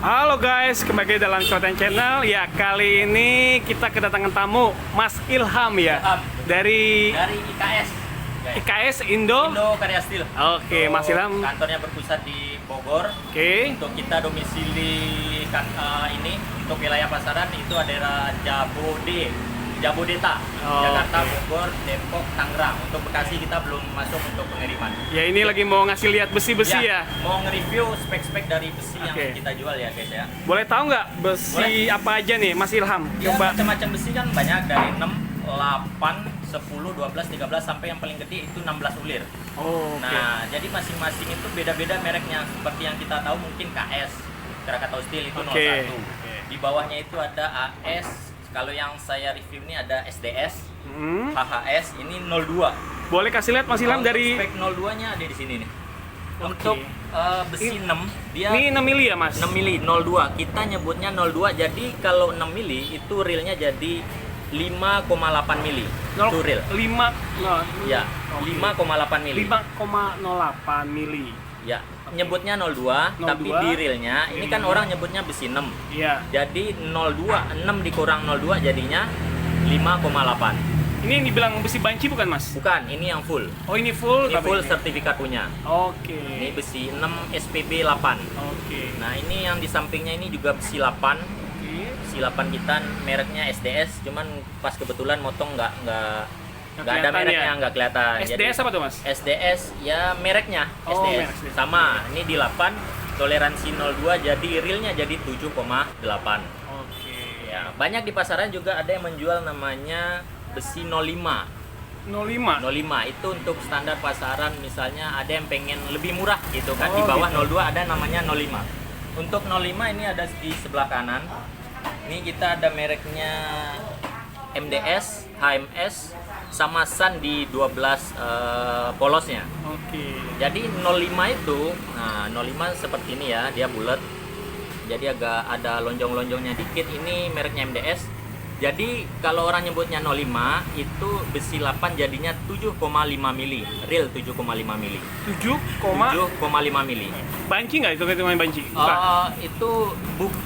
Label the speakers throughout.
Speaker 1: Halo guys, kembali dalam Content Channel. Ya, kali ini kita kedatangan tamu Mas Ilham ya.
Speaker 2: Ilham.
Speaker 1: Dari
Speaker 2: Dari IKS.
Speaker 1: IKS Indo.
Speaker 2: Indo Karya Steel.
Speaker 1: Oke, Mas Ilham.
Speaker 2: Kantornya berpusat di Bogor.
Speaker 1: Oke.
Speaker 2: Untuk kita domisili ini untuk wilayah pasaran itu adalah Jabodeta,
Speaker 1: Oh,
Speaker 2: Jakarta,
Speaker 1: oke.
Speaker 2: Bogor, Depok, Tangerang. Untuk Bekasi kita belum masuk untuk pengiriman.
Speaker 1: Ya, ini lagi mau ngasih lihat besi-besi ya.
Speaker 2: Mau nge-review spek-spek dari besi yang
Speaker 1: Oke.
Speaker 2: kita jual ya guys ya.
Speaker 1: Boleh tahu nggak besi apa aja nih, Mas Ilham?
Speaker 2: Ya,
Speaker 1: Coba.
Speaker 2: macam-macam besi kan banyak dari 6, 8, 10, 12, 13 sampai yang paling gede itu 16 ulir.
Speaker 1: Oh, oke.
Speaker 2: Nah, jadi masing-masing itu beda-beda mereknya. Seperti yang kita tahu mungkin KS, Krakatau Steel itu 01.
Speaker 1: Oke.
Speaker 2: Di bawahnya itu ada AS. Kalau yang saya review ini ada SDS,
Speaker 1: Hmm.
Speaker 2: HHS, ini 02.
Speaker 1: Boleh kasih lihat Mas Ilham
Speaker 2: Untuk
Speaker 1: dari
Speaker 2: spek 02-nya ada di sini nih.
Speaker 1: Oke.
Speaker 2: Untuk besi 6, dia
Speaker 1: ini 6 mili ya, Mas?
Speaker 2: 6 mili 02. Kita nyebutnya 02. Jadi kalau 6 mili itu realnya jadi 5,8 mili. Itu real.
Speaker 1: 5
Speaker 2: Ya,
Speaker 1: Oke.
Speaker 2: 5,8 mili.
Speaker 1: 5,08 mili.
Speaker 2: Ya, nyebutnya 02,
Speaker 1: 02.
Speaker 2: tapi di realnya ini kan orang nyebutnya besi 6.
Speaker 1: Iya.
Speaker 2: Jadi 02, 6 dikurang 02 jadinya 5,8.
Speaker 1: Ini yang dibilang besi banci bukan, Mas?
Speaker 2: Bukan, ini yang full.
Speaker 1: Oh, ini full.
Speaker 2: Ini
Speaker 1: tapi
Speaker 2: full sertifikat punya.
Speaker 1: Oke.
Speaker 2: Ini besi 6 SPB 8.
Speaker 1: Oke.
Speaker 2: Nah, ini yang di sampingnya ini juga besi 8.
Speaker 1: Oke.
Speaker 2: Besi 8 kita mereknya SDS, cuman pas kebetulan motong nggak ada
Speaker 1: kelihatan
Speaker 2: mereknya,
Speaker 1: ya?
Speaker 2: nggak kelihatan.
Speaker 1: SDS apa tuh, Mas?
Speaker 2: SDS ya mereknya
Speaker 1: Oh,
Speaker 2: SDS.
Speaker 1: merek SDS.
Speaker 2: Sama, ini di 8 toleransi 02 jadi realnya jadi 7,8.
Speaker 1: Oke.
Speaker 2: Ya, banyak di pasaran juga ada yang menjual namanya besi 05.
Speaker 1: 05.
Speaker 2: 05 itu untuk standar pasaran, misalnya ada yang pengen lebih murah gitu kan.
Speaker 1: Oh,
Speaker 2: Di bawah
Speaker 1: gitu.
Speaker 2: 02 ada namanya 05. Untuk 05 ini ada di sebelah kanan. Ini kita ada mereknya MDS, HMS, sama Sun di 12 polosnya.
Speaker 1: Oke.
Speaker 2: Jadi 05 itu, nah 05 seperti ini ya, dia bulat. Jadi agak ada lonjong-lonjongnya dikit. Ini mereknya MDS. Jadi kalau orang nyebutnya 05 itu besi 8 jadinya 7,5 mili, real 7,5 mili. 7,5 mili.
Speaker 1: Banci nggak itu hitungan banci? Bukan.
Speaker 2: Itu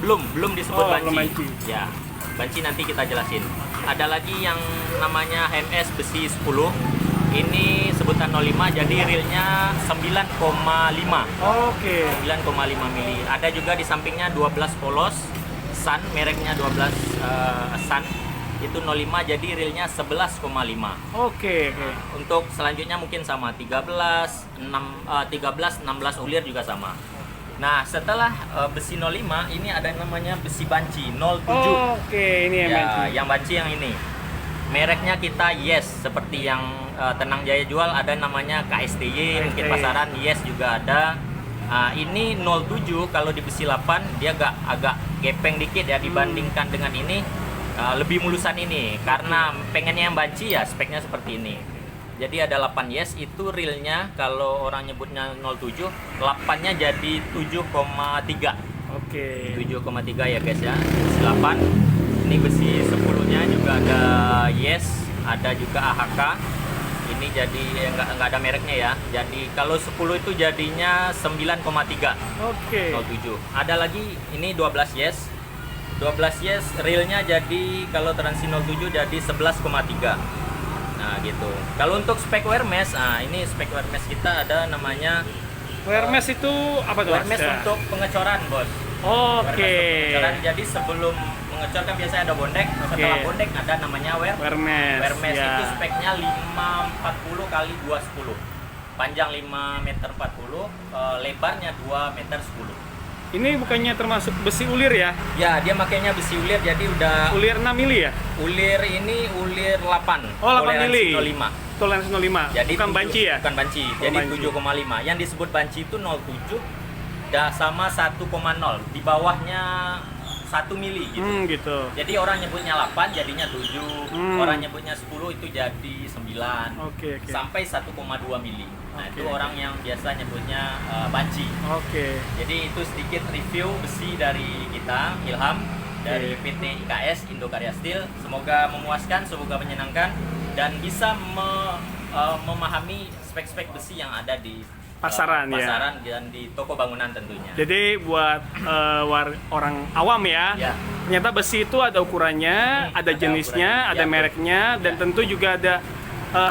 Speaker 2: belum disebut
Speaker 1: Oh,
Speaker 2: banci.
Speaker 1: belum banci.
Speaker 2: Ya, banci nanti kita jelasin. Ada lagi yang namanya HMS besi 10. Ini sebutan 05 jadi realnya 9,5.
Speaker 1: Oke.
Speaker 2: 9,5 mili. Ada juga di sampingnya 12 polos Sun, mereknya 12 Sun. Itu 05 jadi realnya 11,5.
Speaker 1: Oke.
Speaker 2: Untuk selanjutnya mungkin sama 13, 16 ulir juga sama. Nah, setelah besi 05 ini ada namanya besi banci 07.
Speaker 1: Oke, ini yang
Speaker 2: Ya,
Speaker 1: banci.
Speaker 2: yang banci yang ini. Mereknya kita Yes, seperti yang Tenang Jaya jual ada namanya KSTY, mungkin
Speaker 1: KSTY.
Speaker 2: pasaran Yes juga ada. Ini 07 kalau di besi 8 dia agak gepeng dikit ya dibandingkan dengan ini. Lebih mulusan ini karena pengennya yang banci ya speknya seperti ini. Jadi ada 8 Yes itu realnya kalau orang nyebutnya 07, 8-nya jadi 7,3.
Speaker 1: Oke.
Speaker 2: 7,3 ya guys ya. Besi 8. Ini besi 10-nya juga ada Yes, ada juga AHK. Ini jadi nggak ada mereknya ya. Jadi kalau 10 itu jadinya 9,3.
Speaker 1: Oke.
Speaker 2: 07. Ada lagi ini 12 Yes. 12 Yes realnya jadi kalau Transi 07 jadi 11,3. Nah gitu. Kalau untuk spek wear mesh, ini spek wear mesh kita ada namanya
Speaker 1: Wear mesh itu apa tuh,
Speaker 2: wear
Speaker 1: Mas?
Speaker 2: mesh
Speaker 1: Ya.
Speaker 2: untuk pengecoran, Bos. Wear mesh
Speaker 1: Oke.
Speaker 2: untuk pengecoran. Jadi sebelum mengecor kan biasanya ada bondek. Setelah
Speaker 1: Oke.
Speaker 2: bondek ada namanya wear
Speaker 1: Wear mesh.
Speaker 2: Wear mesh
Speaker 1: Ya.
Speaker 2: itu speknya 540 kali 210. Panjang 5 meter 40, lebarnya 2 meter 10.
Speaker 1: Ini bukannya termasuk besi ulir ya?
Speaker 2: Ya, dia makainya besi ulir jadi udah
Speaker 1: Ulir 6 mili ya?
Speaker 2: ulir ini ulir 8.
Speaker 1: Oh, 8
Speaker 2: toleransi
Speaker 1: mili.
Speaker 2: 05.
Speaker 1: Toleransi 05.
Speaker 2: Jadi
Speaker 1: Bukan
Speaker 2: 7
Speaker 1: banci ya?
Speaker 2: Bukan banci.
Speaker 1: Oh,
Speaker 2: Jadi
Speaker 1: banci.
Speaker 2: 7,5. Yang disebut banci itu 07 sama 1,0. Di bawahnya 1 mili gitu.
Speaker 1: Gitu.
Speaker 2: Jadi orang nyebutnya 8 jadinya 7, orang nyebutnya 10 itu jadi 9.
Speaker 1: Oke.
Speaker 2: Sampai 1,2 mili. Nah,
Speaker 1: Oke.
Speaker 2: itu orang yang biasa nyebutnya banci.
Speaker 1: Oke.
Speaker 2: Jadi itu sedikit review besi dari kita, Ilham, dari PT IKS Indo Karya Steel. Semoga memuaskan, semoga menyenangkan dan bisa memahami spek-spek besi yang ada di
Speaker 1: pasaran ya.
Speaker 2: pasaran dan di toko bangunan tentunya.
Speaker 1: Jadi buat orang awam ya,
Speaker 2: Ya.
Speaker 1: ternyata besi itu ada ukurannya, ada
Speaker 2: ada
Speaker 1: jenisnya,
Speaker 2: ukurannya.
Speaker 1: ada
Speaker 2: Ya,
Speaker 1: mereknya, dan
Speaker 2: Ya.
Speaker 1: tentu juga ada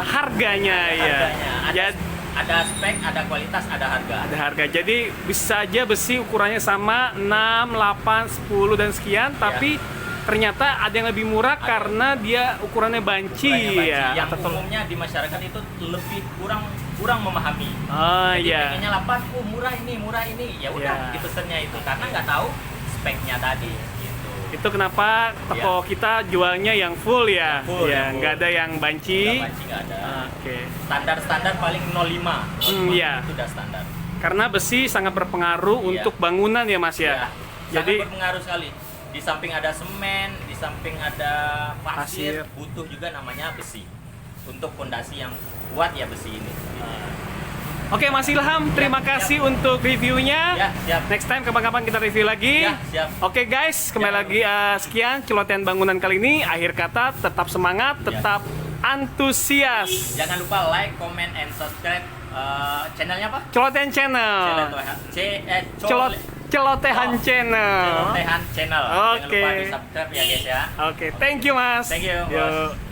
Speaker 1: harganya ya.
Speaker 2: Harganya. Ada spek, ada kualitas, ada harga.
Speaker 1: Ada harga. Jadi bisa aja besi ukurannya sama 6, 8, 10 dan sekian, tapi ternyata ada yang lebih murah karena dia ukurannya banci
Speaker 2: Ukurannya banci.
Speaker 1: ya.
Speaker 2: Yang
Speaker 1: Atau
Speaker 2: umumnya di masyarakat itu lebih kurang memahami.
Speaker 1: Oh
Speaker 2: Jadi
Speaker 1: iya.
Speaker 2: pengennya 8, oh murah ini. Ya udah
Speaker 1: Ya.
Speaker 2: dipesennya itu karena nggak tahu speknya tadi gitu.
Speaker 1: Itu kenapa toko kita jualnya yang full ya.
Speaker 2: Full,
Speaker 1: Ya,
Speaker 2: yang
Speaker 1: nggak
Speaker 2: full.
Speaker 1: ada yang banci.
Speaker 2: Nggak banci, nggak ada.
Speaker 1: Oke.
Speaker 2: Standar paling 05.
Speaker 1: Iya.
Speaker 2: Itu udah standar.
Speaker 1: Karena besi sangat berpengaruh
Speaker 2: Iya.
Speaker 1: untuk bangunan ya Mas ya.
Speaker 2: Ya,
Speaker 1: Jadi
Speaker 2: sangat berpengaruh sekali. Di samping ada semen, di samping ada
Speaker 1: Pasir.
Speaker 2: pasir, butuh juga namanya besi. Untuk fondasi yang kuat ya besi ini.
Speaker 1: Oke Mas Ilham, terima
Speaker 2: Siap,
Speaker 1: kasih untuk reviewnya.
Speaker 2: Ya, siap.
Speaker 1: Next time kapan-kapan kita review lagi.
Speaker 2: Ya, siap.
Speaker 1: Oke guys, kembali
Speaker 2: Ya.
Speaker 1: lagi sekian celotehan bangunan kali ini. Akhir kata tetap semangat,
Speaker 2: Ya.
Speaker 1: tetap antusias.
Speaker 2: Jangan lupa like, comment, and subscribe channelnya apa?
Speaker 1: Celotehan Channel. Celotehan
Speaker 2: Oh.
Speaker 1: Channel.
Speaker 2: Celotehan Channel.
Speaker 1: Oke.
Speaker 2: Jangan lupa di subscribe ya guys ya.
Speaker 1: Oke, thank you Mas.
Speaker 2: Thank you, Bos.
Speaker 1: Yuk.